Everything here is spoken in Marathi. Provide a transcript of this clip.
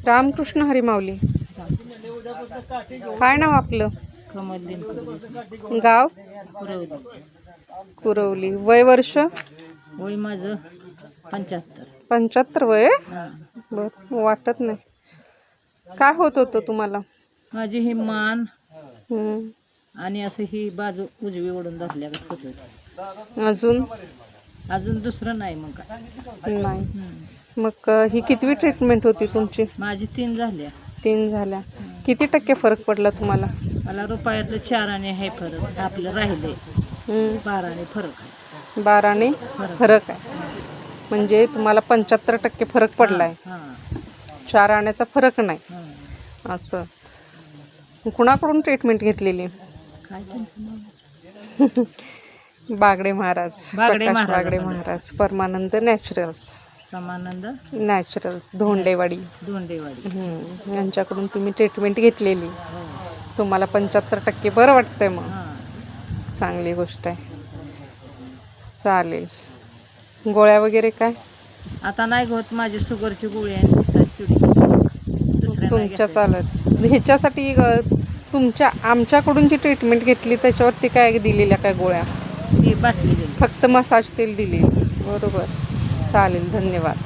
रामकृष्ण हरी माऊली. काय नाव आपलं? कमलदीन गाव? कुरवली. कुरवली. वय वर्ष? वय माझं 75. 75 वय? हां. बर, वाटत नाही. काय होत होतं तुम्हाला? माझी ही मान हम्म. आणि असं ही बाजू उजवी ओढून धरल्या होत. अजून? अजून दुसरं नाही मग काय. नाही. मग ही कितवी ट्रीटमेंट होती तुमची? माझी 3 झाल्या. 3 झाल्या. किती टक्के फरक पडला तुम्हाला? मला रुपयातलं 4 आणि हे फरक आपलं राहिले. 12 आणि फरक आहे. 12 ने फरक आहे. म्हणजे तुम्हाला 75% फरक पडलाय. हां. 4 आण्याचा फरक नाही. हां. असं. कुणाकडून ट्रीटमेंट घेतलेली? काय त्यांचं नाव? बागडे महाराज. बागडे प्रकाश महाराज. बागडे महाराज. परमानंद नॅचरल्स. समानंद नॅचरल्स धोंडेवाडी. दोंडेवाडी. यांच्याकडून तुम्ही ट्रीटमेंट घेतलेली. हो. तुम्हाला 75% बरं वाटतंय. मग हां. चांगली गोष्ट आहे. चालेल. गोळ्या वगैरे काय? आता नाही होत. माझी शुगरची गोळी आहे. दुसऱ्या तुमच्या चालत ह्याच्यासाठी तुमच्या आमच्याकडून जी ट्रीटमेंट घेतली त्याच्यावरती काय दिलेल्या काय गोळ्या? ती बाटली दिली. फक्त मसाज तेल दिली. बरोबर. चालेल. धन्यवाद.